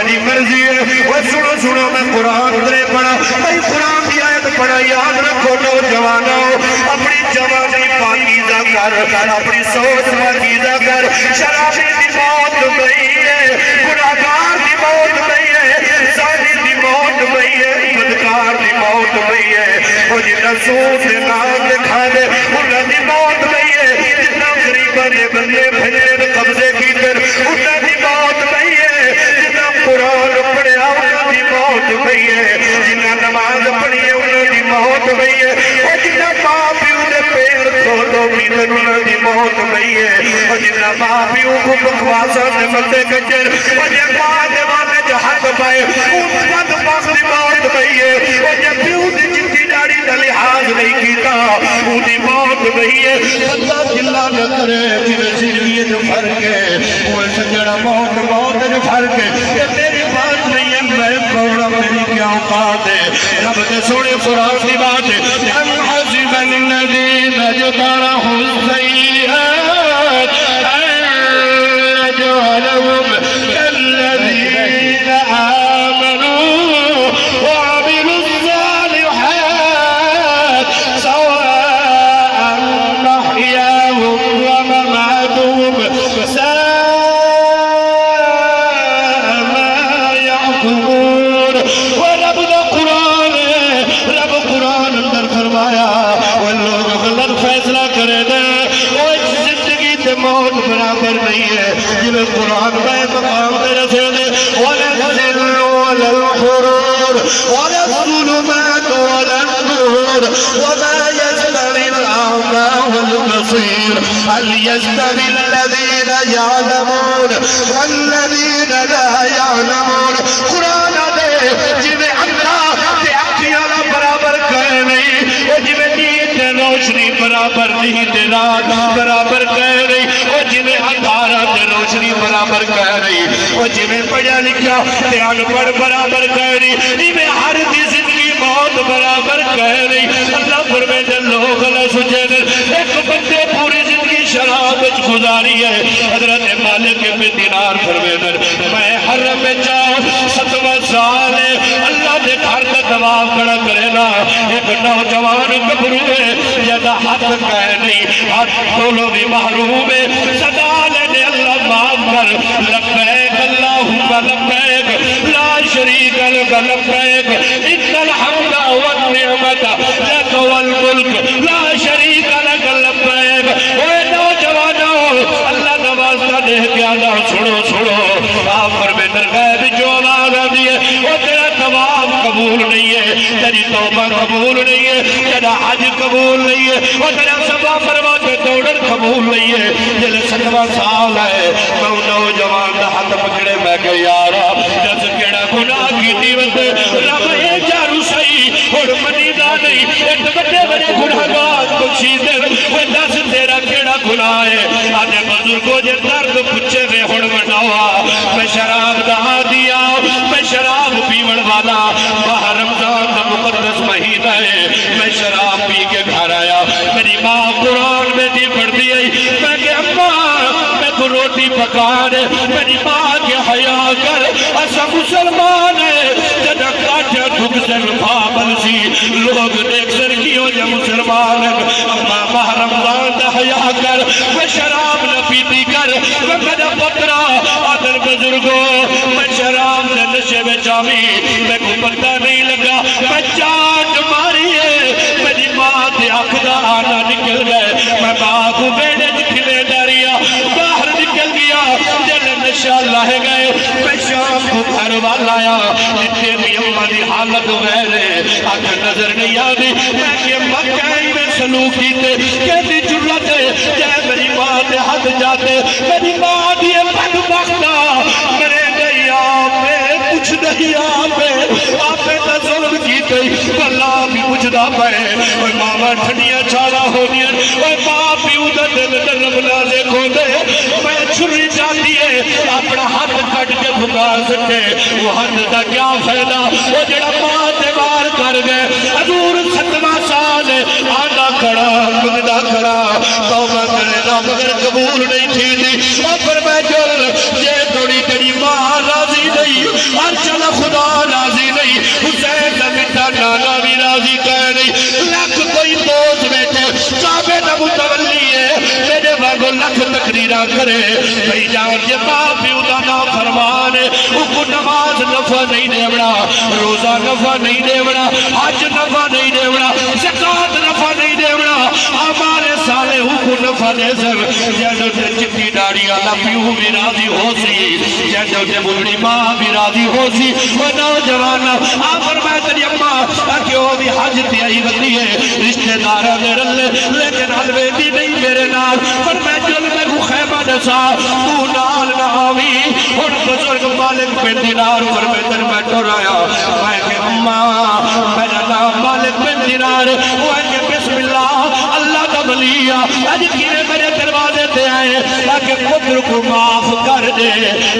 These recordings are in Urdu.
دی مرضی ہے وہ سنو میں قرآن ادھرے پڑھا میں قرآن کی آیت پڑھا یاد رکھو نوجوانوں اپنی جوانی پاکیزہ کر اپنی سوچ پاکیزہ کر شرابی دی موت گئی ہے گناہگار دی موت گئی ہے زانی دی موت گئی ہے بدکار دی موت گئی ہے وہ جنہ سود دے نام دکھا دے انہ دی موت گئی ہے جنہ غریبہ نے بندے بھجے قبضے کی کر انہ دی موت گئی ہے جنہ قرآن پڑھیا انہ دی موت گئی ہے جنہ نماز پڑھی ہے انہ دی موت گئی ہے اور جنہ باپ انہیں پیر دو میتر انہ دی موت گئی ہے اور جنہ باپ کو بخواسا سے ملتے کچر اور جنہ باپ وانے جہاں پائے ان پد باپ دی موت گئی ہے اور جنہ پیو دی جتی داڑی دا لحاظ نہیں کیتا ان دی موت گئی ہے اللہ جلہ نہ کرے جنہ زندگی جو فرق ہے وہ سجڑا موت جو فرق ہے یہ میری بات نہیں ہے میں پورا میری کیا اوقات ہے رب دے سوڑے قرآن کی بات ہے ام حسب الذین اجترحوا السیئات نجعلهم كالذین آمنوا وعملوا الصالحات سواء محیاهم ومماتهم ورب دا قرآن رب قرآن اندر فرمایا وہ لوگ غلط فیصلہ کرے دے وہ زندگی تے موت برابر نہیں ہے جنہیں قرآن بے مقام دے رسے دے وَلَسِلُّ وَلَلْحُرُورُ وَلَسُلُمَاتُ وَلَلْنُورُ وَمَا يَسْتَوِي الْأَعْمَى وَالْبَصِيرُ هَلْ يَسْتَوِي الَّذِينَ يَعْلَمُونَ وَالَّذِينَ لَا يَعْلَمُونَ قرآن دے جنہیں اللہ تے اکھیانا برابر کہے نہیں وہ جنہیں نیت روشنی برابر نہیں تے رات برابر کہے نہیں وہ جنہیں اندھارا تے روشنی برابر کہے نہیں وہ جنہیں پڑھا لکھا تے انپڑھ برابر کہے نہیں جنہیں ہر دی زندگی موت برابر کہے نہیں اللہ فرمے جن لوگ اللہ سجے دے ایک بندے پوری زندگی شراب گزاری ہے حضرت مالک بن دینار فرمے دے میں حرم میں جاؤں 7واں سال ہے اللہ دے گھر کا دباؤ کھڑا کرے نا ایک نوجوان گبرو ہے جدا حد کہے نہیں ہاتھ کھولو بھی محروم ہے صدا لینے اللہ معاف کر لبیک اللہم لبیک لا شریک لک لبیک ان الحمد والنعمت لک والملک لا شریک لک لبیک اے نوجوانوں اللہ نوازنا دے کے آنا چھوڑو آپ فرمے درگاہ بھی جو آواز آدھی ہے وہ تیرا تواب قبول نہیں ہے تیری توبہ قبول نہیں ہے تیرا حج قبول نہیں ہے وہ تیرا صفا فرما کے دوڑن قبول نہیں ہے جل 7واں سال ہے میں نوجوان دا ہاتھ پکڑے میں کہ یارا جس کیڑا گناہ کی دیوت رب اے جارو صحیح اور منیدہ نہیں ایک بڑے گناہگار کو چیزیں وہ دس تیرا کیڑا گناہ ہے آنے بزرگوں جے درد پچھے وے ہڑ مناوا میں شراب دہا دیا میں شراب پیوڑ والا باہر رمضان دا مقدس مہینہ ہے میں شراب پی کے گھر آیا میری ماں قرآن میں دی پڑھ دی میں کہ اماں میں کو روٹی پکانے میری ماں کے حیاء کر ایسا مسلمان ہے جنہ کاٹھا دھک سن بھابل سی لوگ دیکھ سر کیوں جا مسلمان ہے اماں ماہ رمضان دا حیاء کر میں شراب نہ پیتی کر میں میرا پترہ آدھر بزرگوں میں شراب نہ نشے میں جامی میں کو پتہ نہیں لگا میں چاٹ ماری ہے میری ماں دے آنکھ دا آنا نکل گئے میں ماں کو بیڑے کھلے ڈاریا باہر نکل گیا جل نشہ لہ گئے میں شام کو گھر والا آیا جتے بھی اممہ دی حالت غیرے آنکھ نظر نہیں آدھی میں کہ اممہ کہیں میں سلوک کیتے کہتی جرلتے جائے میری ماں دے حد جاتے میری ماں دیے بدبختہ میرے گئی آپے کچھ نہیں آپے تا ظلم کی گئی اللہ بھی کچھ دا پائے اوہ ماما ٹھنیاں چالا ہو دیا اوہ باپ بھی ادھر دل درم لازے کھو دے میں چھری جاتی ہے اپنا ہاتھ کٹ کے بھگا سکے وہ ہاتھ دا کیا فیدہ وہ جڑا ماں دیوار کر گئے حضور 7واں سال آنا کھڑا مگدہ کھڑا توبہ کرنا مگر قبول نہیں تھی اور پر میں جل یہ توڑی تیری ماں راضی نہیں کرے بھئی جان یہ باپ پیودا نا فرمانے کو نماز نفع نہیں دیوڑا روزہ نفع نہیں دیوڑا حج نفع نہیں دیوڑا زکاة نفع نہیں دیوڑا ہمارے سالے کو نفع دے سر جیسے چٹی ڈاڑی اللہ پیو بھی راضی ہو سی جیسے بڑی ماں بھی راضی ہو سی وہ نوجوان آخر میں تری اممہ کہ وہ بھی حج تیائی بندی ہے رشتہ دارہ دے رلے لیکن حلوے بھی نہیں میرے نال پر میں جل میں کو خیمہ نسا تو نال نہ آوی ان بزرگ مالک بن دینار پر میں در میں ٹور آیا میں کہ اممہ میرا نام مالک بن دینار وہ ہے کہ بسم اللہ اللہ کا ولیہ اج کینے میرے دروازے تے آئے تاکہ قدر کو معاف کر دے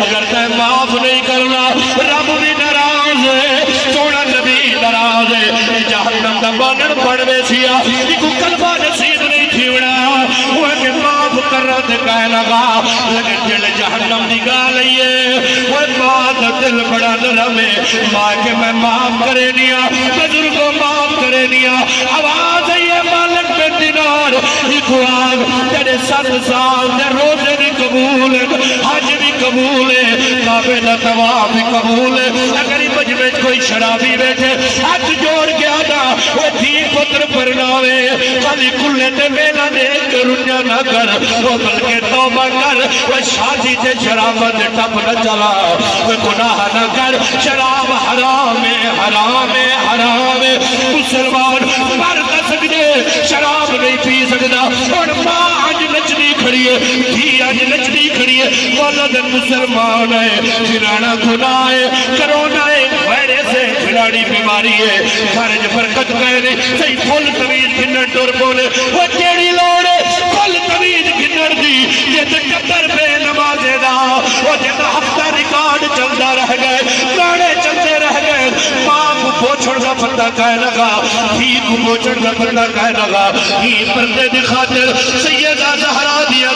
اگر تے معاف نہیں کرنا رب بھی ناراض ہے سونا نبی ناراض ہے جہنم دا بانن پڑھوے سیا کو قلبہ نصیب نہیں تھیوڑا وہ کہ معاف کر رہا تے کہے لگا لیکن دل جہنم دی گالئیے وہ بات دل بڑا نرم ہے ماں کہ میں معاف کرے نیا بزرگ کو معاف کرے نیا آواز ہے یہ مالک پہ دینار یہ قرآن تیرے 7 سال دے روزے بھی قبول ہے حج بھی قبول ہے کعبے دا طواف بھی قبول ہے اگر ہی مجمع کوئی شرابی بیٹھے ہاتھ جوڑ کے آنا وہ تھی پتر پرناوے خالی کلے تے میلا دے کر انجا نہ کر وہ بلکہ توبہ کر وہ شادی تے شرابت ٹپ نہ چلا وہ گناہ نہ کر شراب حرام ہے حرام ہے حرام ہے مسلمان مرد سکتے شراب نہیں پی سکتا اور ماں آج نچنی کھڑی ہے دھی آج نچنی کھڑی ہے والد مسلمان ہے پھرانا گناہ ہے کرونا ہے وائرس ہے پھرانی بیماری ہے خارج برکت کہنے صحیح پھول طویل گھنر ٹور بولے وہ کیڑی لوڑے پھول طویل گھنر دی یہ تو ٹپر پہ نمازے دا وہ جیتا ہفتہ ریکارڈ چلتا رہ گئے گاڑے چلتے رہ گئے ماں کو پوچھڑ دا بندہ کہے لگا ہی کو پوچھڑ دا بندہ کہے لگا ہی پردے دی خاطر سیدہ زہرا دیا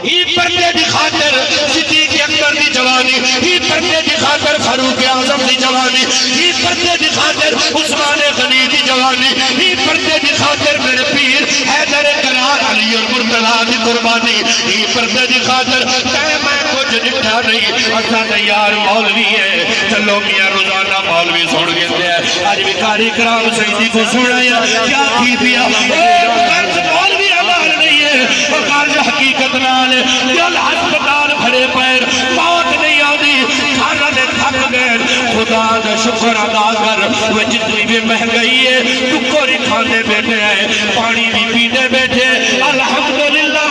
ہی پردے دی خاطر صدیق اکبر دی جوانی ہی پردے دی خاطر فاروق اعظم دی جوانی ہی پردے دی خاطر عثمان غنی دی جوانی ہی پردے دی خاطر میرے پیر حیدر قرار علی اور مرتضیٰ دی قربانی ہی پردے دی خاطر تے میں کچھ نٹھا نہیں اچھا تیار مولوی ہے چلو میاں روزانہ مولوی سوڑ گئے ہیں آج بکاری کرام سیدی کو سنایا کیا کی پیا قرض مولوی عمال نہیں ہے اور قرض حقیقت نال دل ہسپتال بھرے پیر موت نہیں آدھی کھانا دے تھک گئے خدا دا شکر ادا کر وہ جتنی بھی مہنگائی ہے ٹکوری کھانے بیٹھے ہیں پانی بھی پینے بیٹھے الحمدللہ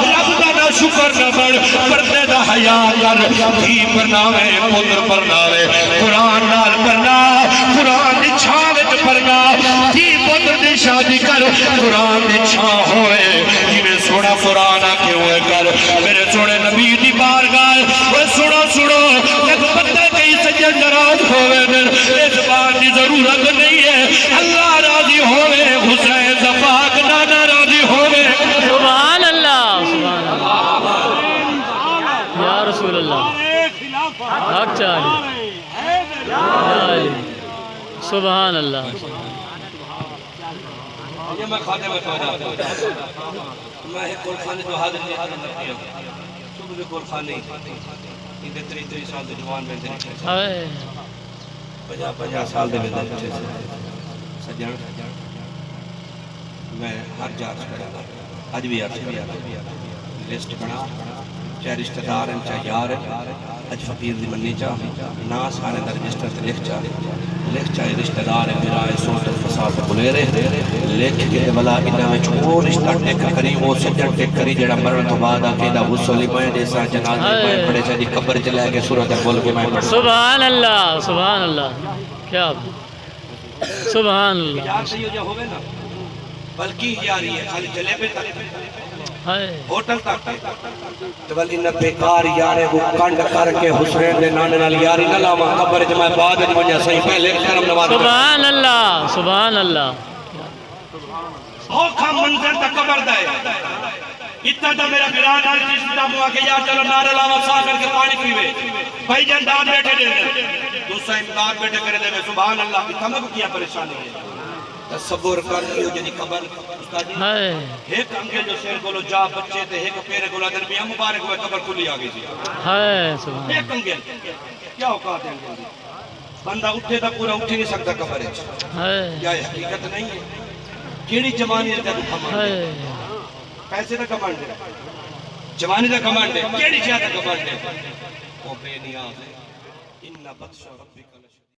رب دا نہ شکر نہ بڑھ پردے دا حیاء کر دھی پرناوے پتر پرناوے قرآن نال پرنا قرآن دی چھاوت پرنا دھی پتر دی شادی کر قرآن دی چھاں ہوئے جنہیں سوڑا قرآن آکے ہوئے کر میرے سوڑے نبی دی بارگاہ وہ سوڑا سوڑو ایک پتہ کئی سجن نراز ہوئے در اس بات دی ضرورت نہیں ہے اللہ راضی ہوئے حسین زفاق نانا راضی ہوئے سبحان اللہ سبحان اللہ یا رسول اللہ حق چاہیے سبحان اللہ یہ میں خادم میں میں ایک قرخانے جو حاضر نہیں صبح بھی قرخانے اندھے 30 سال دے جوان میں دے 50 سال دے میں سجن میں ہر جا سکتا آج بھی لسٹ بنا چاہے رشتہ دار ہیں چاہے یار ہیں اج فقیر دی منی چاہ ناس آنے در رجسٹر سے لکھ چاہے رشتہ دار ہیں میرا ہے سوٹ الفساد بلے رہے لکھ کے بلا انہا میں چھو رشتہ ٹیک کری وہ سجن ٹیک کری جڑا مرن تو بعد آکے دا غسلی میں جیسا جناز میں پڑے چاہے قبر چلے کے صورت بول کے میں پڑھا سبحان اللہ کیا سبحان اللہ یار سے یہ ہوئے نا بلکہ یاری ہے خالی چلے پہ ہوتل تک تو بل انہ بیکار یارے وہ کنڈ کر کے حسین دے نانے نال یاری نہ لاما قبر جمعہ بعد جو وجہ صحیح پہلے کرم نواز سبحان اللہ سبحان اللہ اوکھا منظر تا قبر دائے اتنا تا میرا بیران آج جس تا موا کہ یا چلو نارے لاما سا کر کے پانی پیوے بھائی جان داد بیٹھے دے دوسرا امداد بیٹھے کرے دے سبحان اللہ اتنا میں کو کیا پریشانی ہے تصور کر لیو جنی قبر استاد جی ہے ایک انگل جو سیر کو جا بچے تے ایک پیر کو درمیان مبارک ہوئے قبر کھلی آ گئی سی سبحان ایک انگل کیا اوقات ہے انگل دی بندہ اٹھے تا پورا اٹھ نہیں سکتا قبر ہے کیا یہ حقیقت نہیں ہے کیڑی جوانی تے کمانڈ ہے پیسے دا کمانڈ ہے جوانی دا کمانڈ ہے کیڑی شے دا کمانڈ ہے او بے نیاز ہے ان بطش ربک